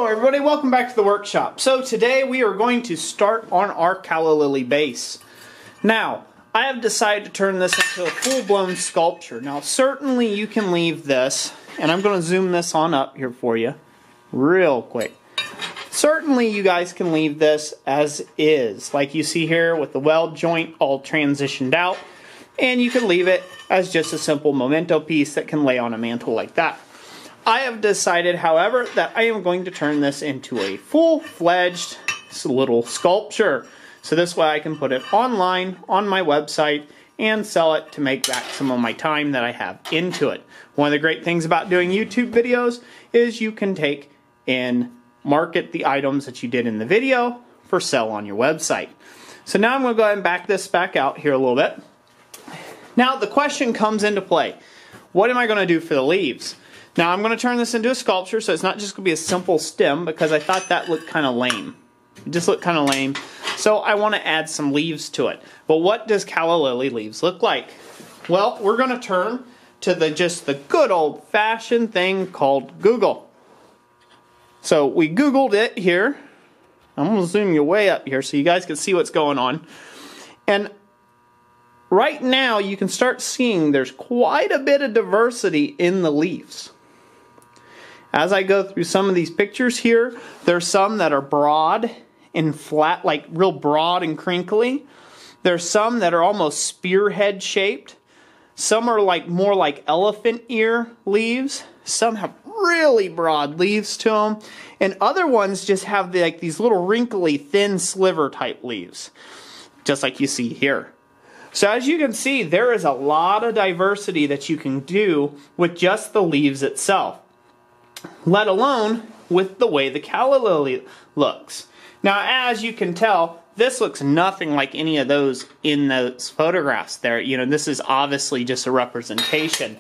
everybody, welcome back to the workshop. So today we are going to start on our calla lily base. Now, I have decided to turn this into a full-blown sculpture. Now certainly you can leave this, and I'm going to zoom this on up here for you real quick. Certainly you guys can leave this as is, like you see here with the weld joint all transitioned out, and you can leave it as just a simple memento piece that can lay on a mantle like that. I have decided, however, that I am going to turn this into a full-fledged little sculpture. So this way I can put it online on my website and sell it to make back some of my time that I have into it. One of the great things about doing YouTube videos is you can take and market the items that you did in the video for sale on your website. So now I'm going to go ahead and back this back out here a little bit. Now the question comes into play. What am I going to do for the leaves? Now I'm going to turn this into a sculpture, so it's not just going to be a simple stem because I thought that looked kind of lame. It just looked kind of lame. So I want to add some leaves to it. But what does calla lily leaves look like? Well, we're going to turn to just the good old-fashioned thing called Google. So we Googled it here. I'm going to zoom you way up here so you guys can see what's going on. And right now you can start seeing there's quite a bit of diversity in the leaves. As I go through some of these pictures here, there's some that are broad and flat, like real broad and crinkly. There's some that are almost spearhead shaped. Some are like more like elephant ear leaves. Some have really broad leaves to them. And other ones just have like these little wrinkly, thin sliver type leaves, just like you see here. So as you can see, there is a lot of diversity that you can do with just the leaves itself, let alone with the way the calla lily looks. Now, as you can tell, this looks nothing like any of those in those photographs there. You know, this is obviously just a representation.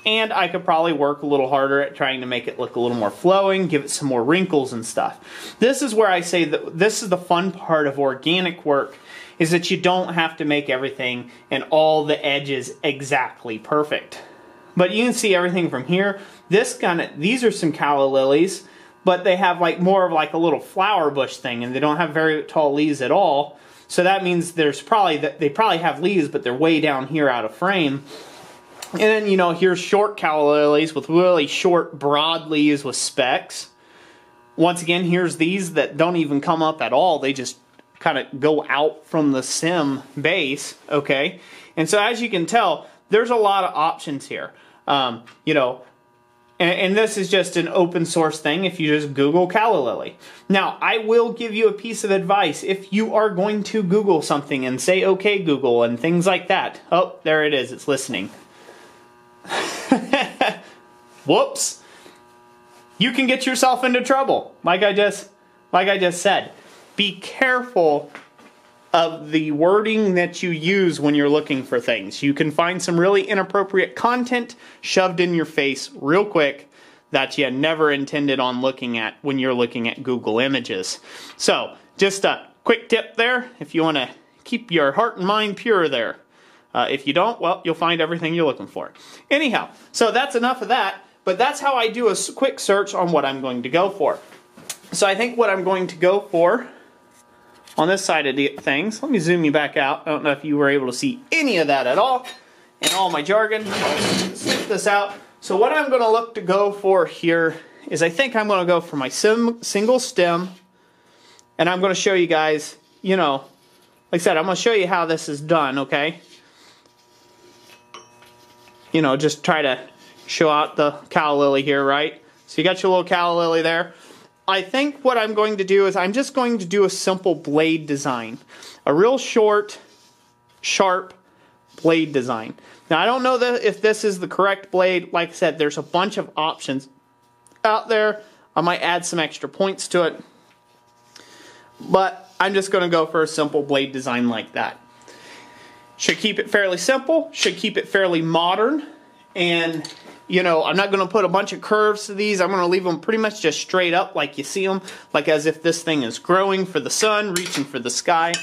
And I could probably work a little harder at trying to make it look a little more flowing, give it some more wrinkles and stuff. This is where I say that this is the fun part of organic work, is that you don't have to make everything and all the edges exactly perfect. But you can see everything from here. These are some calla lilies, but they have like more of like a little flower bush thing, and they don't have very tall leaves at all. So that means they probably have leaves, but they're way down here out of frame. And then, you know, here's short calla lilies with really short, broad leaves with specks. Once again, here's these that don't even come up at all. They just kind of go out from the stem base, okay? And so as you can tell, there's a lot of options here. You know, and this is just an open source thing if you just Google calla lily. Now, I will give you a piece of advice. If you are going to Google something and say, okay, Google, and things like that. Oh, there it is. It's listening. Whoops. You can get yourself into trouble. Like I just said. Be careful of the wording that you use when you're looking for things. You can find some really inappropriate content shoved in your face real quick that you never intended on looking at when you're looking at Google Images. So, just a quick tip there, if you want to keep your heart and mind pure there. If you don't, well, you'll find everything you're looking for. Anyhow, so that's enough of that, but that's how I do a quick search on what I'm going to go for. So I think what I'm going to go for on this side of the things, let me zoom you back out. I don't know if you were able to see any of that at all in all my jargon. I'll snip this out. So what I'm going to look to go for here is I think I'm going to go for my single stem, and I'm going to show you guys, you know, like I said, I'm going to show you how this is done, okay? You know, just try to show out the calla lily here, right? So you got your little calla lily there. I think what I'm going to do is I'm just going to do a simple blade design. A real short, sharp blade design. Now, I don't know if this is the correct blade. Like I said, there's a bunch of options out there. I might add some extra points to it. But I'm just going to go for a simple blade design like that. Should keep it fairly simple. Should keep it fairly modern. And you know, I'm not going to put a bunch of curves to these. I'm going to leave them pretty much just straight up like you see them, like as if this thing is growing for the sun, reaching for the sky,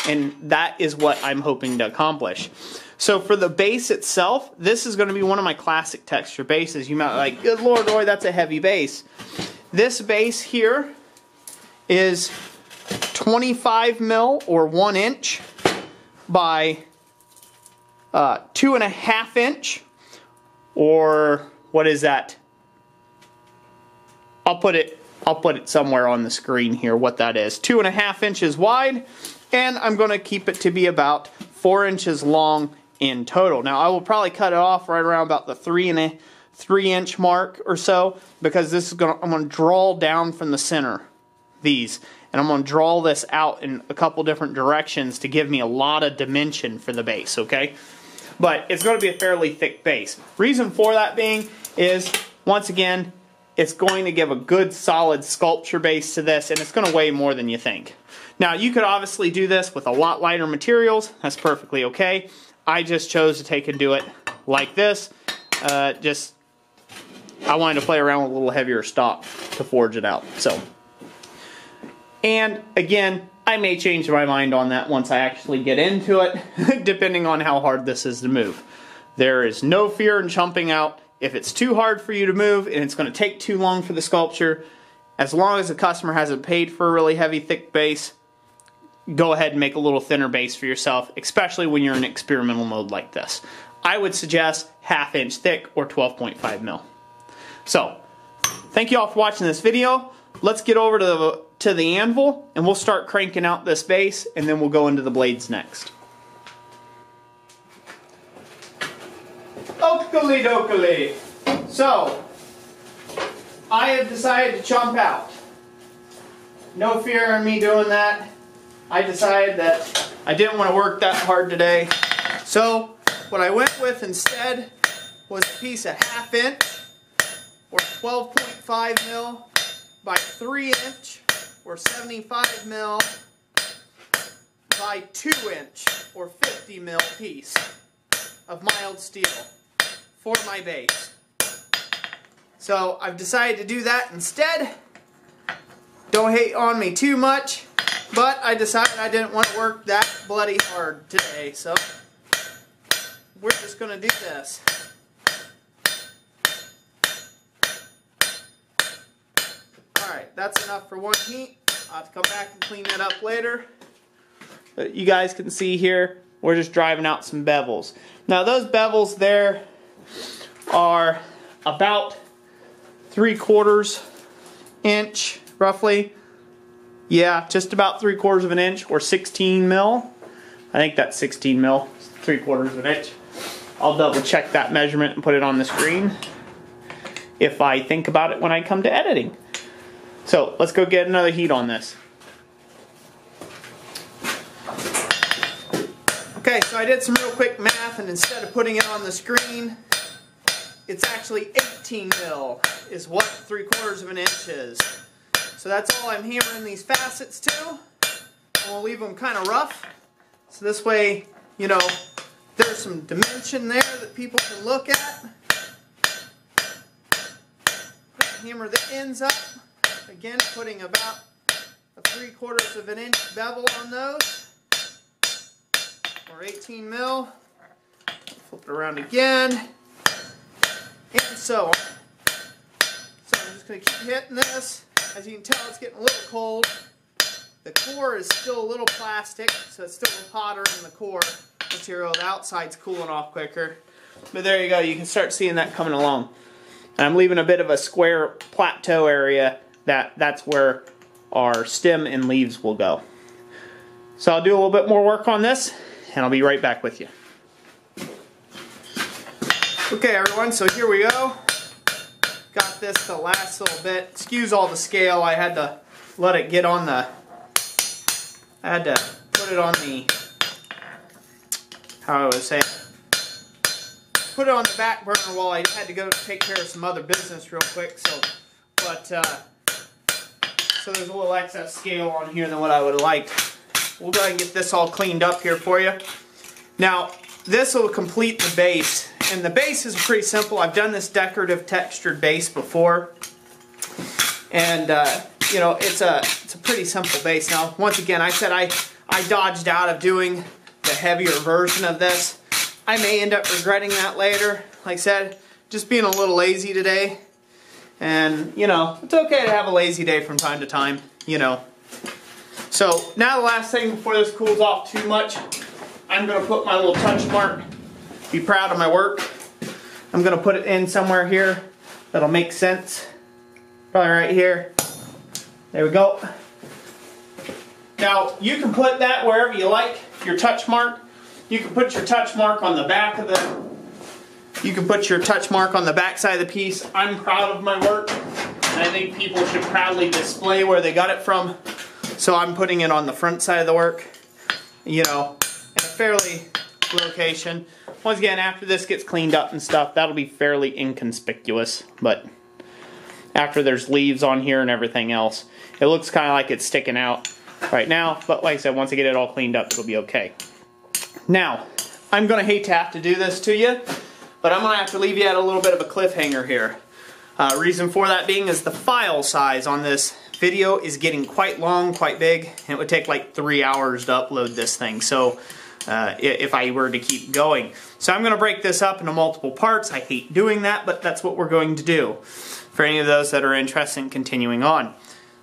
and that is what I'm hoping to accomplish. So for the base itself, this is going to be one of my classic texture bases. You might be like, good Lord, Roy, that's a heavy base. This base here is 25 mil or 1 inch by 2.5 inch, or what is that? I'll put it somewhere on the screen here what that is. 2.5 inches wide, and I'm going to keep it to be about 4 inches long in total. Now I will probably cut it off right around about the 3-inch mark or so, because this is I'm going to draw down from the center these, and I'm going to draw this out in a couple different directions to give me a lot of dimension for the base, okay? But it's going to be a fairly thick base. Reason for that being is, once again, it's going to give a good solid sculpture base to this, and it's going to weigh more than you think. Now you could obviously do this with a lot lighter materials. That's perfectly okay. I just chose to take and do it like this. I wanted to play around with a little heavier stock to forge it out. So, and again, I may change my mind on that once I actually get into it, depending on how hard this is to move. There is no fear in chumping out. If it's too hard for you to move and it's going to take too long for the sculpture, as long as the customer hasn't paid for a really heavy, thick base, go ahead and make a little thinner base for yourself, especially when you're in experimental mode like this. I would suggest 1/2 inch thick or 12.5 mil. So, thank you all for watching this video. Let's get over to the anvil, and we'll start cranking out this base, and then we'll go into the blades next. Oakley dokley. So, I have decided to chump out. No fear in me doing that. I decided that I didn't want to work that hard today. So, what I went with instead was a piece of 1/2 inch or 12.5 mil by 3 inch or 75 mil by 2 inch or 50 mil piece of mild steel for my base. So I've decided to do that instead. Don't hate on me too much, but I decided I didn't want to work that bloody hard today, so we're just going to do this. Alright, that's enough for one heat. I'll have to come back and clean that up later. But you guys can see here, we're just driving out some bevels. Now those bevels there are about 3/4 inch, roughly. Yeah, just about 3/4 of an inch, or 16 mil. I think that's 16 mil, 3/4 of an inch. I'll double check that measurement and put it on the screen if I think about it when I come to editing. So let's go get another heat on this. Okay, so I did some real quick math, and instead of putting it on the screen, it's actually 18 mil is what 3/4 of an inch is. So that's all I'm hammering these facets to. And we'll leave them kind of rough. So this way, you know, there's some dimension there that people can look at. Hammer the ends up. Again, putting about a 3/4 of an inch bevel on those. Or 18 mil. Flip it around again. And so on. So I'm just going to keep hitting this. As you can tell, it's getting a little cold. The core is still a little plastic, so it's still hotter than the core material. The outside's cooling off quicker. But there you go, you can start seeing that coming along. And I'm leaving a bit of a square plateau area that's where our stem and leaves will go. So I'll do a little bit more work on this, and I'll be right back with you. Okay everyone, so here we go. Got this to last a little bit. Excuse all the scale, I had to let it get on the, I had to put it on the, how I would say, put it on the back burner while I had to go take care of some other business real quick. So, so there's a little excess scale on here than what I would have liked. We'll go ahead and get this all cleaned up here for you. Now, this will complete the base. And the base is pretty simple. I've done this decorative textured base before. And, you know, it's a pretty simple base. Now, once again, I said I dodged out of doing the heavier version of this. I may end up regretting that later. Like I said, just being a little lazy today. And, you know, it's okay to have a lazy day from time to time, you know. So, now the last thing before this cools off too much, I'm going to put my little touch mark. Be proud of my work. I'm going to put it in somewhere here that'll make sense. Probably right here. There we go. Now, you can put that wherever you like, your touch mark. You can put your touch mark on the back of the... You can put your touch mark on the back side of the piece. I'm proud of my work, and I think people should proudly display where they got it from. So I'm putting it on the front side of the work, you know, in a fairly location. Once again, after this gets cleaned up and stuff, that'll be fairly inconspicuous, but after there's leaves on here and everything else, it looks kind of like it's sticking out right now, but like I said, once I get it all cleaned up, it'll be okay. Now, I'm going to hate to have to do this to you, but I'm going to have to leave you at a little bit of a cliffhanger here. Reason for that being is the file size on this video is getting quite long, quite big, and it would take like 3 hours to upload this thing, so if I were to keep going. So I'm going to break this up into multiple parts. I hate doing that, but that's what we're going to do for any of those that are interested in continuing on.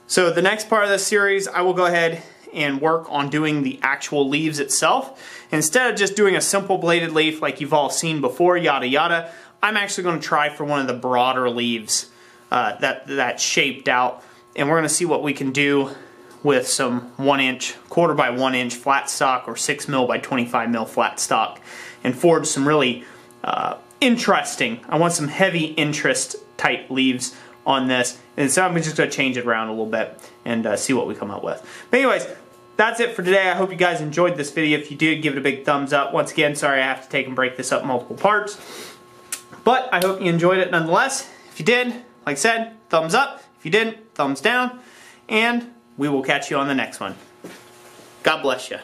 So the next part of this series, I will go ahead and work on doing the actual leaves itself. Instead of just doing a simple bladed leaf like you've all seen before, yada yada, I'm actually going to try for one of the broader leaves that's shaped out, and we're going to see what we can do with some 1-inch, 1/4 by 1 inch flat stock or 6 mil by 25 mil flat stock, and forge some really interesting, I want some heavy interest type leaves on this, and so I'm just going to change it around a little bit and see what we come up with. But anyways, that's it for today. I hope you guys enjoyed this video. If you did, give it a big thumbs up. Once again, sorry I have to take and break this up in multiple parts, but I hope you enjoyed it nonetheless. If you did, like I said, thumbs up. If you didn't, thumbs down, and we will catch you on the next one. God bless you.